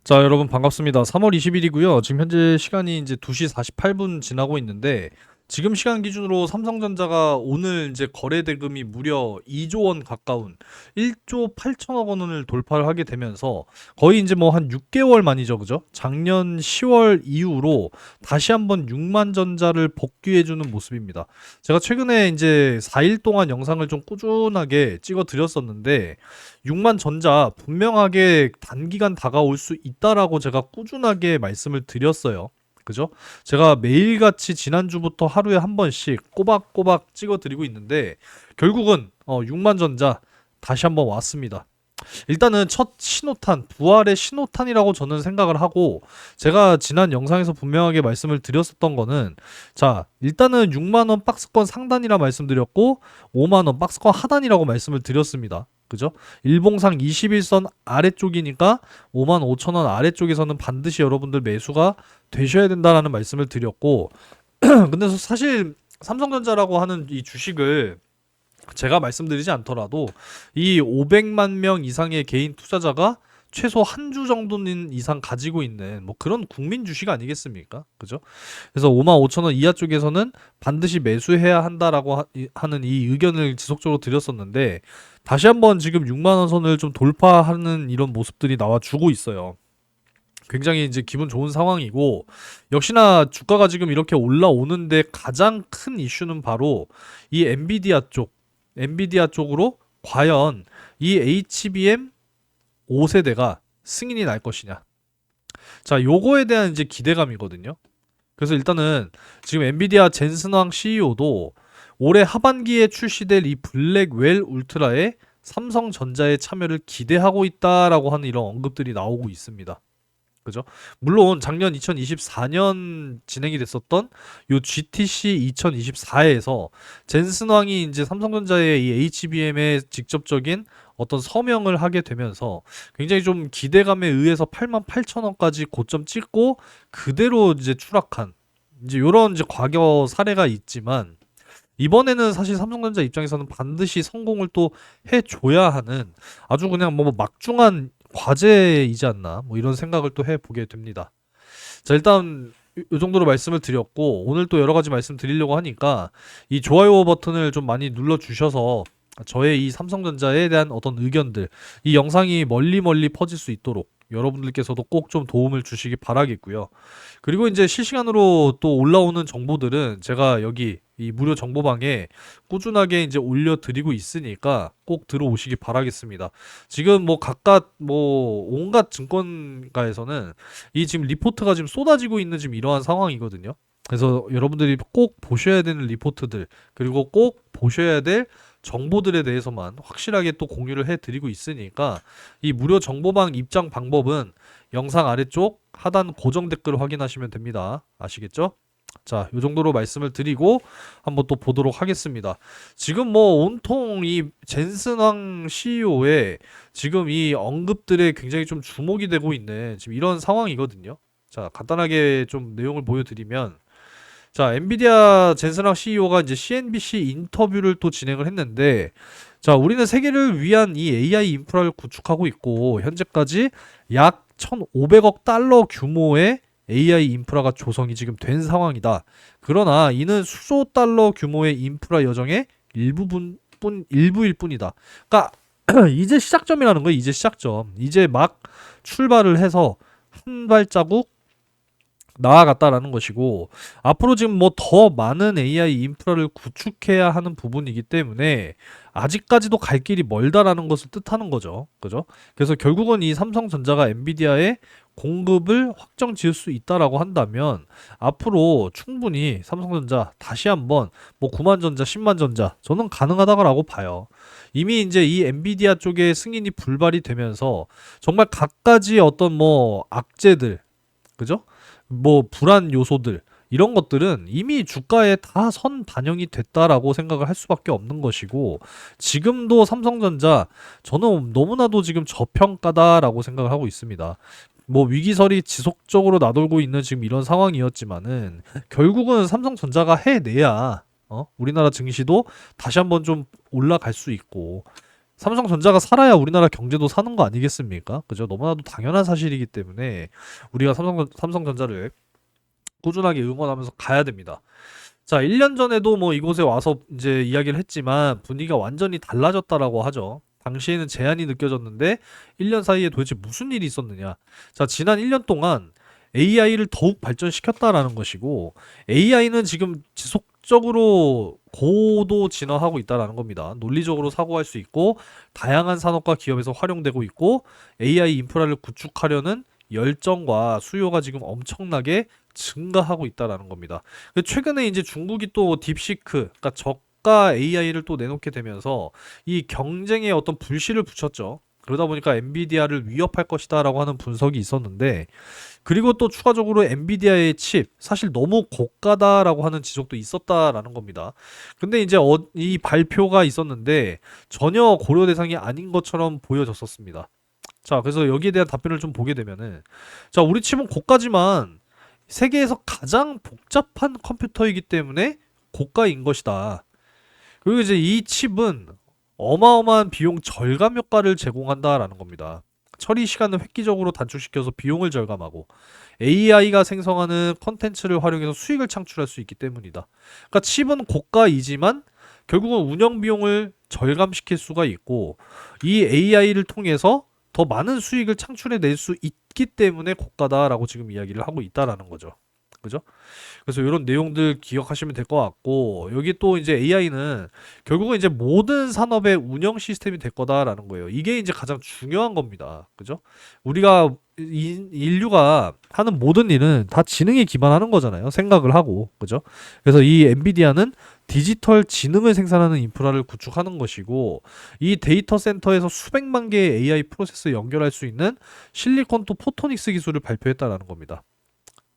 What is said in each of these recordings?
자, 여러분 반갑습니다. 3월 20일이고요. 지금 현재 시간이 이제 2시 48분 지나고 있는데 지금 시간 기준으로 삼성전자가 오늘 이제 거래 대금이 무려 2조 원 가까운 1조 8천억 원을 돌파를 하게 되면서 거의 이제 뭐 한 6개월 만이죠. 그죠? 작년 10월 이후로 다시 한번 6만 전자를 복귀해 주는 모습입니다. 제가 최근에 이제 4일 동안 영상을 좀 꾸준하게 찍어 드렸었는데 6만 전자 분명하게 단기간 다가올 수 있다라고 제가 꾸준하게 말씀을 드렸어요. 그죠? 제가 매일같이 지난주부터 하루에 한 번씩 꼬박꼬박 찍어드리고 있는데 결국은 6만 전자 다시 한번 왔습니다. 일단은 첫 신호탄, 부활의 신호탄이라고 저는 생각을 하고 제가 지난 영상에서 분명하게 말씀을 드렸었던 거는 자, 일단은 6만원 박스권 상단이라 말씀드렸고 5만원 박스권 하단이라고 말씀을 드렸습니다. 그죠? 일봉상 21선 아래쪽이니까 5만 5천원 아래쪽에서는 반드시 여러분들 매수가 되셔야 된다라는 말씀을 드렸고 근데 사실 삼성전자라고 하는 이 주식을 제가 말씀드리지 않더라도 이 500만 명 이상의 개인 투자자가 최소 한 주 정도는 이상 가지고 있는 뭐 그런 국민 주식 아니겠습니까? 그죠? 그래서 5만 5천 원 이하 쪽에서는 반드시 매수해야 한다라고 하는 이 의견을 지속적으로 드렸었는데 다시 한번 지금 6만 원 선을 좀 돌파하는 이런 모습들이 나와주고 있어요. 굉장히 이제 기분 좋은 상황이고 역시나 주가가 지금 이렇게 올라오는데 가장 큰 이슈는 바로 이 엔비디아 쪽으로 과연 이 HBM 5세대가 승인이 날 것이냐. 자, 요거에 대한 이제 기대감이거든요. 그래서 일단은 지금 엔비디아 젠슨왕 CEO도 올해 하반기에 출시될 이 블랙웰 울트라에 삼성전자의 참여를 기대하고 있다라고 하는 이런 언급들이 나오고 있습니다. 그죠? 물론 작년 2024년 진행이 됐었던 요 GTC 2024에서 젠슨 왕이 이제 삼성전자의 이 HBM에 직접적인 어떤 서명을 하게 되면서 굉장히 좀 기대감에 의해서 88,000원까지 고점 찍고 그대로 이제 추락한 이제 요런 이제 과거 사례가 있지만 이번에는 사실 삼성전자 입장에서는 반드시 성공을 또 해줘야 하는 아주 그냥 뭐 막중한 과제이지 않나 뭐 이런 생각을 또 해보게 됩니다. 자, 일단 요 정도로 말씀을 드렸고 오늘 또 여러 가지 말씀 드리려고 하니까 이 좋아요 버튼을 좀 많이 눌러 주셔서 저의 이 삼성전자에 대한 어떤 의견들 이 영상이 멀리 멀리 퍼질 수 있도록 여러분들께서도 꼭 좀 도움을 주시기 바라겠고요. 그리고 이제 실시간으로 또 올라오는 정보들은 제가 여기 이 무료 정보방에 꾸준하게 이제 올려드리고 있으니까 꼭 들어오시기 바라겠습니다. 지금 뭐 각각 뭐 온갖 증권가에서는 이 지금 리포트가 지금 쏟아지고 있는 지금 이러한 상황이거든요. 그래서 여러분들이 꼭 보셔야 되는 리포트들 그리고 꼭 보셔야 될 정보들에 대해서만 확실하게 또 공유를 해드리고 있으니까 이 무료 정보방 입장 방법은 영상 아래쪽 하단 고정 댓글을 확인하시면 됩니다. 아시겠죠? 자, 요 정도로 말씀을 드리고 한번 또 보도록 하겠습니다. 지금 뭐 온통 이 젠슨왕 CEO의 지금 이 언급들에 굉장히 좀 주목이 되고 있는 지금 이런 상황이거든요. 자, 간단하게 좀 내용을 보여드리면 자, 엔비디아 젠슨왕 CEO가 이제 CNBC 인터뷰를 또 진행을 했는데 자, 우리는 세계를 위한 이 AI 인프라를 구축하고 있고 현재까지 약 1,500억 달러 규모의 AI 인프라가 조성이 지금 된 상황이다. 그러나 이는 수조 달러 규모의 인프라 여정의 일부일 뿐이다. 그러니까 이제 시작점이라는 거예요. 이제 시작점. 이제 막 출발을 해서 한 발자국 나아갔다라는 것이고 앞으로 지금 뭐 더 많은 AI 인프라를 구축해야 하는 부분이기 때문에 아직까지도 갈 길이 멀다라는 것을 뜻하는 거죠. 그죠? 그래서 결국은 이 삼성전자가 엔비디아의 공급을 확정 지을 수 있다라고 한다면 앞으로 충분히 삼성전자 다시 한번 뭐 9만 전자, 10만 전자 저는 가능하다고 봐요. 이미 이제 이 엔비디아 쪽에 승인이 불발이 되면서 정말 갖가지 어떤 뭐 악재들 그죠? 뭐 불안 요소들 이런 것들은 이미 주가에 다 선 반영이 됐다라고 생각을 할 수밖에 없는 것이고 지금도 삼성전자 저는 너무나도 지금 저평가다라고 생각을 하고 있습니다. 뭐 위기설이 지속적으로 나돌고 있는 지금 이런 상황이었지만은 결국은 삼성전자가 해내야 우리나라 증시도 다시 한번 좀 올라갈 수 있고 삼성전자가 살아야 우리나라 경제도 사는 거 아니겠습니까? 그죠? 너무나도 당연한 사실이기 때문에 우리가 삼성전자를 꾸준하게 응원하면서 가야 됩니다. 자, 1년 전에도 뭐 이곳에 와서 이제 이야기를 했지만 분위기가 완전히 달라졌다라고 하죠. 당시에는 제한이 느껴졌는데 1년 사이에 도대체 무슨 일이 있었느냐. 자, 지난 1년 동안 AI를 더욱 발전시켰다라는 것이고, AI는 지금 지속적으로 고도 진화하고 있다라는 겁니다. 논리적으로 사고할 수 있고, 다양한 산업과 기업에서 활용되고 있고, AI 인프라를 구축하려는 열정과 수요가 지금 엄청나게 증가하고 있다라는 겁니다. 최근에 이제 중국이 또 딥시크, 그러니까 저가 AI를 또 내놓게 되면서 이 경쟁에 어떤 불씨를 붙였죠. 그러다 보니까 엔비디아를 위협할 것이다라고 하는 분석이 있었는데, 그리고 또 추가적으로 엔비디아의 칩 사실 너무 고가다라고 하는 지적도 있었다라는 겁니다. 근데 이제 이 발표가 있었는데 전혀 고려 대상이 아닌 것처럼 보여졌었습니다. 자, 그래서 여기에 대한 답변을 좀 보게 되면은, 자, 우리 칩은 고가지만 세계에서 가장 복잡한 컴퓨터이기 때문에 고가인 것이다. 그리고 이제 이 칩은 어마어마한 비용 절감 효과를 제공한다라는 겁니다. 처리 시간을 획기적으로 단축시켜서 비용을 절감하고 AI가 생성하는 컨텐츠를 활용해서 수익을 창출할 수 있기 때문이다. 그러니까 칩은 고가이지만 결국은 운영 비용을 절감시킬 수가 있고, 이 AI를 통해서 더 많은 수익을 창출해 낼 수 있기 때문에 고가다라고 지금 이야기를 하고 있다라는 거죠. 그죠? 그래서 이런 내용들 기억하시면 될 것 같고, 여기 또 이제 AI는 결국은 이제 모든 산업의 운영 시스템이 될 거다라는 거예요. 이게 이제 가장 중요한 겁니다. 그죠? 우리가 인류가 하는 모든 일은 다 지능에 기반하는 거잖아요. 생각을 하고. 그죠? 그래서 이 엔비디아는 디지털 지능을 생산하는 인프라를 구축하는 것이고, 이 데이터 센터에서 수백만 개의 AI 프로세스 연결할 수 있는 실리콘 투 포토닉스 기술을 발표했다라는 겁니다.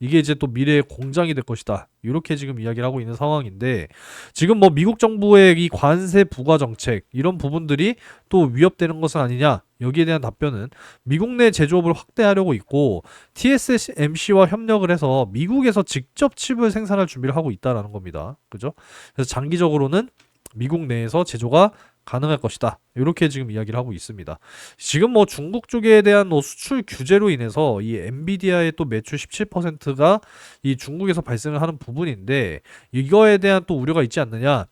이게 이제 또 미래의 공장이 될 것이다. 이렇게 지금 이야기를 하고 있는 상황인데, 지금 뭐 미국 정부의 이 관세 부과 정책 이런 부분들이 또 위협되는 것은 아니냐? 여기에 대한 답변은 미국 내 제조업을 확대하려고 있고 TSMC와 협력을 해서 미국에서 직접 칩을 생산할 준비를 하고 있다라는 겁니다. 그죠? 그래서 장기적으로는 미국 내에서 제조가 가능할 것이다. 이렇게 지금 이야기를 하고 있습니다. 지금 뭐 중국 쪽에 대한 뭐 수출 규제로 인해서 이 엔비디아의 또 매출 17%가 이 중국에서 발생을 하는 부분인데, 이거에 대한 또 우려가 있지 않느냐?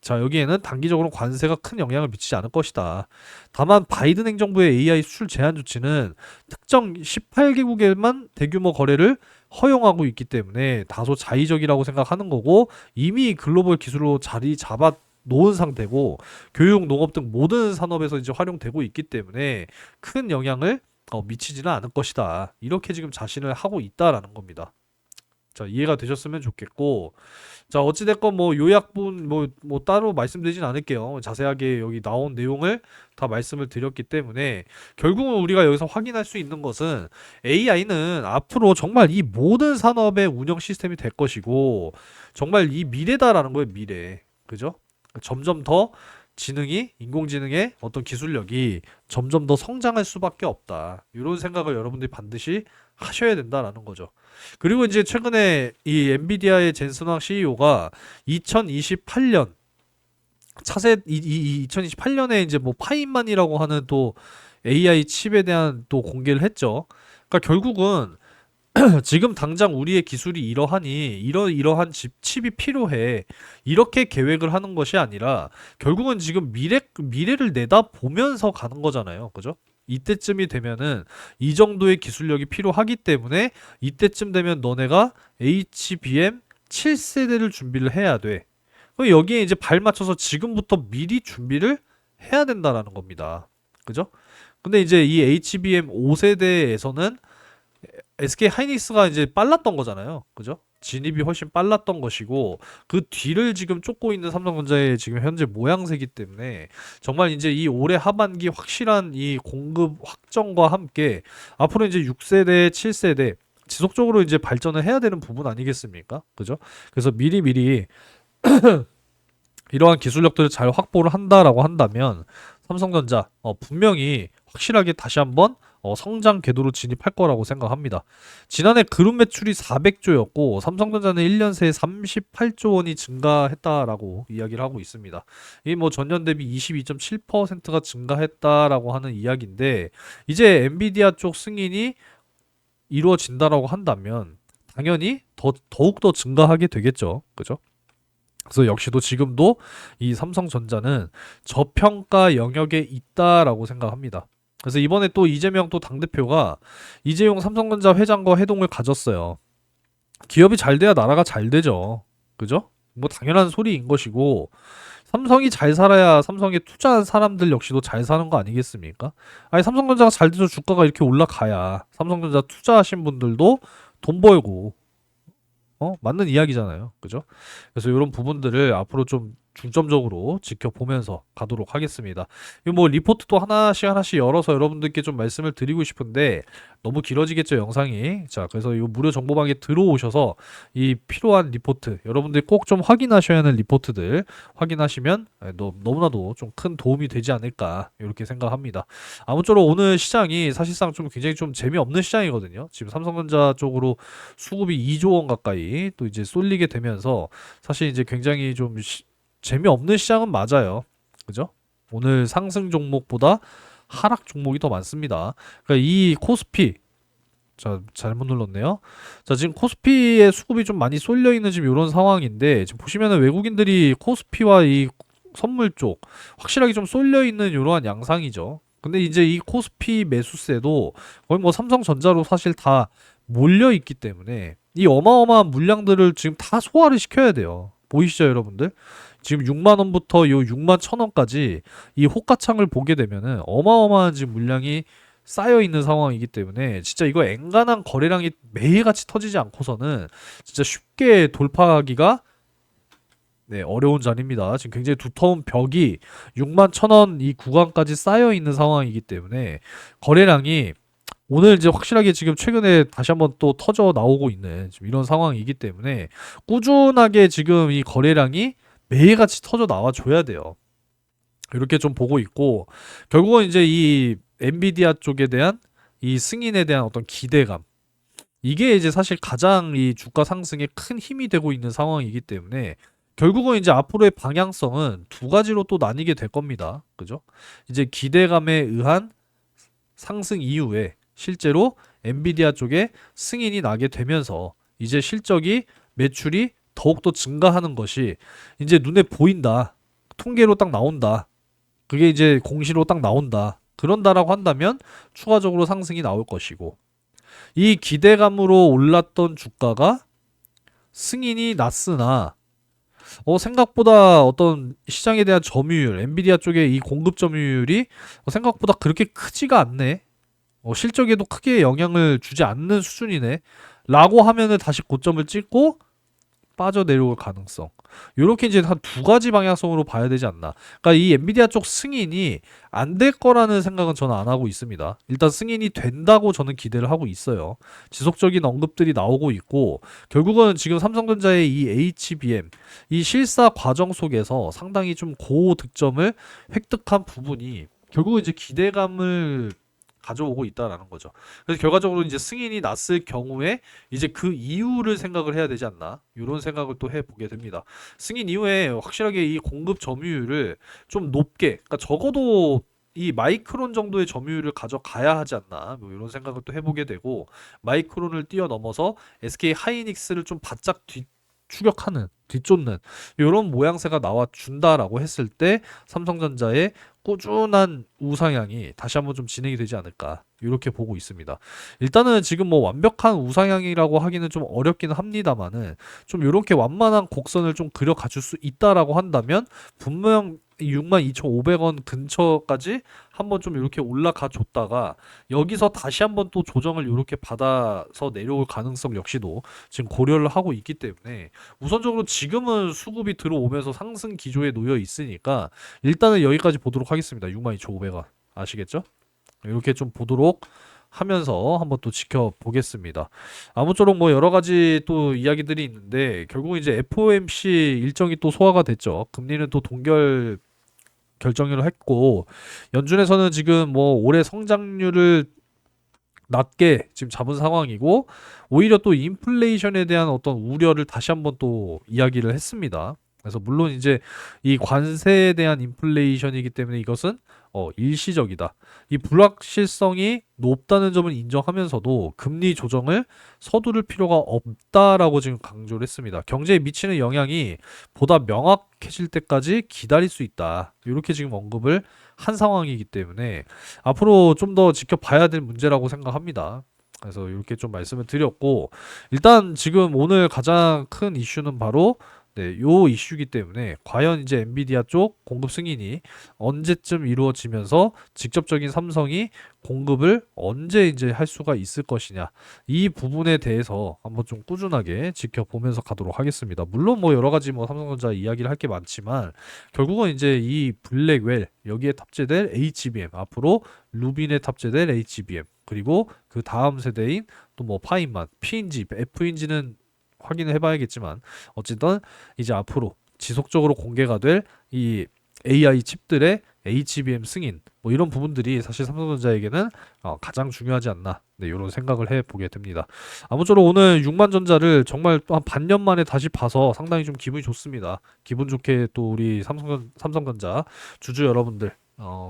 자, 여기에는 단기적으로 관세가 큰 영향을 미치지 않을 것이다. 다만 바이든 행정부의 AI 수출 제한 조치는 특정 18개국에만 대규모 거래를 허용하고 있기 때문에 다소 자의적이라고 생각하는 거고, 이미 글로벌 기술로 자리 잡아 놓은 상태고 교육, 농업 등 모든 산업에서 이제 활용되고 있기 때문에 큰 영향을 미치지는 않을 것이다. 이렇게 지금 자신을 하고 있다라는 겁니다. 자, 이해가 되셨으면 좋겠고, 자, 어찌됐건 뭐 요약본 뭐 따로 말씀드리진 않을게요. 자세하게 여기 나온 내용을 다 말씀을 드렸기 때문에 결국은 우리가 여기서 확인할 수 있는 것은 AI는 앞으로 정말 이 모든 산업의 운영 시스템이 될 것이고 정말 이 미래다라는 거예요, 미래. 그죠? 점점 더 인공지능의 어떤 기술력이 점점 더 성장할 수밖에 없다. 이런 생각을 여러분들이 반드시 하셔야 된다라는 거죠. 그리고 이제 최근에 이 엔비디아의 젠슨 황 CEO가 2028년 2028년에 이제 뭐 파인만이라고 하는 또 AI 칩에 대한 또 공개를 했죠. 그러니까 결국은 지금 당장 우리의 기술이 이러하니 이러한 칩이 필요해. 이렇게 계획을 하는 것이 아니라 결국은 지금 미래를 내다보면서 가는 거잖아요. 그죠? 이때쯤이 되면은 이 정도의 기술력이 필요하기 때문에 이때쯤 되면 너네가 HBM 7세대를 준비를 해야 돼. 그럼 여기에 이제 발 맞춰서 지금부터 미리 준비를 해야 된다라는 겁니다. 그죠? 근데 이제 이 HBM 5세대에서는 SK 하이닉스가 이제 빨랐던 거잖아요. 그죠? 진입이 훨씬 빨랐던 것이고 그 뒤를 지금 쫓고 있는 삼성전자의 지금 현재 모양새이기 때문에 정말 이제 이 올해 하반기 확실한 이 공급 확정과 함께 앞으로 이제 6세대, 7세대 지속적으로 이제 발전을 해야 되는 부분 아니겠습니까? 그죠? 그래서 미리미리 이러한 기술력들을 잘 확보를 한다라고 한다면 삼성전자 분명히 확실하게 다시 한번 성장 궤도로 진입할 거라고 생각합니다. 지난해 그룹 매출이 400조였고 삼성전자는 1년 새에 38조 원이 증가했다라고 이야기를 하고 있습니다. 이 뭐 전년 대비 22.7%가 증가했다라고 하는 이야기인데 이제 엔비디아 쪽 승인이 이루어진다라고 한다면 당연히 더욱 더 증가하게 되겠죠. 그죠? 그래서 역시도 지금도 이 삼성전자는 저평가 영역에 있다라고 생각합니다. 그래서 이번에 또 이재명 또 당대표가 이재용 삼성전자 회장과 회동을 가졌어요. 기업이 잘 돼야 나라가 잘 되죠. 그죠? 뭐 당연한 소리인 것이고 삼성이 잘 살아야 삼성에 투자한 사람들 역시도 잘 사는 거 아니겠습니까? 아니 삼성전자가 잘 돼서 주가가 이렇게 올라가야 삼성전자 투자하신 분들도 돈 벌고 맞는 이야기잖아요. 그죠? 그래서 이런 부분들을 앞으로 좀 중점적으로 지켜보면서 가도록 하겠습니다. 이 뭐 리포트도 하나씩 열어서 여러분들께 좀 말씀을 드리고 싶은데 너무 길어지겠죠, 영상이. 자, 그래서 이 무료 정보방에 들어오셔서 이 필요한 리포트, 여러분들이 꼭 좀 확인하셔야 하는 리포트들 확인하시면 너무나도 좀 큰 도움이 되지 않을까 이렇게 생각합니다. 아무쪼록 오늘 시장이 사실상 좀 굉장히 좀 재미없는 시장이거든요. 지금 삼성전자 쪽으로 수급이 2조 원 가까이 또 이제 쏠리게 되면서 사실 이제 굉장히 좀 재미없는 시장은 맞아요. 그죠? 오늘 상승 종목보다 하락 종목이 더 많습니다. 그러니까 이 코스피 자, 잘못 눌렀네요. 자, 지금 코스피의 수급이 좀 많이 쏠려 있는 지금 이런 상황인데 지금 보시면은 외국인들이 코스피와 이 선물 쪽 확실하게 좀 쏠려 있는 이러한 양상이죠. 근데 이제 이 코스피 매수세도 거의 뭐 삼성전자로 사실 다 몰려 있기 때문에 이 어마어마한 물량들을 지금 다 소화를 시켜야 돼요. 보이시죠, 여러분들? 지금 6만 원부터 요 6만 1천 원까지 이 호가창을 보게 되면은 어마어마한 지금 물량이 쌓여 있는 상황이기 때문에 진짜 이거 엔간한 거래량이 매일같이 터지지 않고서는 진짜 쉽게 돌파하기가 어려운 자리입니다. 지금 굉장히 두터운 벽이 6만 1천 원 이 구간까지 쌓여 있는 상황이기 때문에 거래량이 오늘 이제 확실하게 지금 최근에 다시 한번 또 터져 나오고 있는 지금 이런 상황이기 때문에 꾸준하게 지금 이 거래량이 매일같이 터져 나와 줘야 돼요. 이렇게 좀 보고 있고 결국은 이제 이 엔비디아 쪽에 대한 이 승인에 대한 어떤 기대감 이게 이제 사실 가장 이 주가 상승에 큰 힘이 되고 있는 상황이기 때문에 결국은 이제 앞으로의 방향성은 두 가지로 또 나뉘게 될 겁니다. 그죠? 이제 기대감에 의한 상승 이후에 실제로 엔비디아 쪽에 승인이 나게 되면서 이제 실적이 매출이 더욱더 증가하는 것이 이제 눈에 보인다. 통계로 딱 나온다. 그게 이제 공시로 딱 나온다. 그런다라고 한다면 추가적으로 상승이 나올 것이고 이 기대감으로 올랐던 주가가 승인이 났으나 생각보다 어떤 시장에 대한 점유율, 엔비디아 쪽의 이 공급 점유율이 생각보다 그렇게 크지가 않네. 실적에도 크게 영향을 주지 않는 수준이네. 라고 하면은 다시 고점을 찍고 빠져내려올 가능성. 요렇게 이제 한 두 가지 방향성으로 봐야 되지 않나. 그러니까 이 엔비디아 쪽 승인이 안 될 거라는 생각은 저는 안 하고 있습니다. 일단 승인이 된다고 저는 기대를 하고 있어요. 지속적인 언급들이 나오고 있고 결국은 지금 삼성전자의 이 HBM 이 실사 과정 속에서 상당히 좀 고득점을 획득한 부분이 결국은 이제 기대감을 가져오고 있다라는 거죠. 그래서 결과적으로 이제 승인이 났을 경우에 이제 그 이유를 생각을 해야 되지 않나 이런 생각을 또 해보게 됩니다. 승인 이후에 확실하게 이 공급 점유율을 좀 높게, 그러니까 적어도 이 마이크론 정도의 점유율을 가져가야 하지 않나 뭐 이런 생각을 또 해보게 되고 마이크론을 뛰어넘어서 SK 하이닉스를 좀 바짝 추격하는 뒤쫓는 이런 모양새가 나와 준다라고 했을 때 삼성전자의 꾸준한 우상향이 다시 한번 좀 진행이 되지 않을까 이렇게 보고 있습니다. 일단은 지금 뭐 완벽한 우상향이라고 하기는 좀 어렵기는 합니다만은 좀 이렇게 완만한 곡선을 좀 그려 가줄 수 있다라고 한다면 분명 62,500원 근처까지 한번 좀 이렇게 올라가 줬다가 여기서 다시 한번 또 조정을 이렇게 받아서 내려올 가능성 역시도 지금 고려를 하고 있기 때문에 우선적으로 지금은 수급이 들어오면서 상승 기조에 놓여 있으니까 일단은 여기까지 보도록 하겠습니다. 62,500원 아시겠죠? 이렇게 좀 보도록 하면서 한번 또 지켜보겠습니다. 아무쪼록 뭐 여러 가지 또 이야기들이 있는데 결국 이제 FOMC 일정이 또 소화가 됐죠. 금리는 또 동결 결정을 했고 연준에서는 지금 뭐 올해 성장률을 낮게 지금 잡은 상황이고, 오히려 또 인플레이션에 대한 어떤 우려를 다시 한번 또 이야기를 했습니다. 그래서 물론 이제 이 관세에 대한 인플레이션이기 때문에 이것은 일시적이다. 이 불확실성이 높다는 점을 인정하면서도 금리 조정을 서두를 필요가 없다라고 지금 강조를 했습니다. 경제에 미치는 영향이 보다 명확해질 때까지 기다릴 수 있다. 이렇게 지금 언급을 한 상황이기 때문에 앞으로 좀 더 지켜봐야 될 문제라고 생각합니다. 그래서 이렇게 좀 말씀을 드렸고, 일단 지금 오늘 가장 큰 이슈는 바로 요 이슈이기 때문에 과연 이제 엔비디아 쪽 공급 승인이 언제쯤 이루어지면서 직접적인 삼성이 공급을 언제 이제 할 수가 있을 것이냐, 이 부분에 대해서 한번 좀 꾸준하게 지켜보면서 가도록 하겠습니다. 물론 뭐 여러 가지 뭐 삼성전자 이야기를 할 게 많지만 결국은 이제 이 블랙웰 여기에 탑재될 HBM, 앞으로 루빈에 탑재될 HBM, 그리고 그 다음 세대인 또 뭐 파인만, P인지 F인지는 확인을 해봐야겠지만 어쨌든 이제 앞으로 지속적으로 공개가 될 이 AI 칩들의 HBM 승인, 뭐 이런 부분들이 사실 삼성전자에게는 가장 중요하지 않나, 이런 생각을 해보게 됩니다. 아무쪼록 오늘 6만전자를 정말 또 한 반년 만에 다시 봐서 상당히 좀 기분이 좋습니다. 기분 좋게 또 우리 삼성전자 주주 여러분들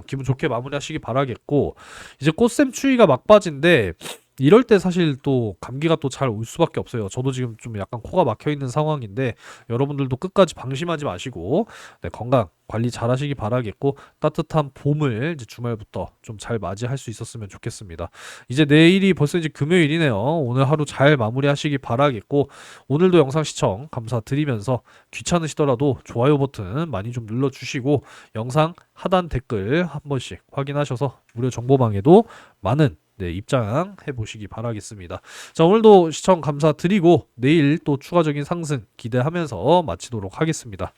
기분 좋게 마무리하시기 바라겠고, 이제 꽃샘 추위가 막바지인데 이럴 때 사실 또 감기가 또 잘 올 수밖에 없어요. 저도 지금 좀 약간 코가 막혀 있는 상황인데 여러분들도 끝까지 방심하지 마시고 건강 관리 잘 하시기 바라겠고, 따뜻한 봄을 이제 주말부터 좀 잘 맞이할 수 있었으면 좋겠습니다. 이제 내일이 벌써 이제 금요일이네요. 오늘 하루 잘 마무리하시기 바라겠고, 오늘도 영상 시청 감사드리면서 귀찮으시더라도 좋아요 버튼 많이 좀 눌러주시고, 영상 하단 댓글 한 번씩 확인하셔서 무료 정보방에도 많은 입장해 보시기 바라겠습니다. 자, 오늘도 시청 감사드리고 내일 또 추가적인 상승 기대하면서 마치도록 하겠습니다.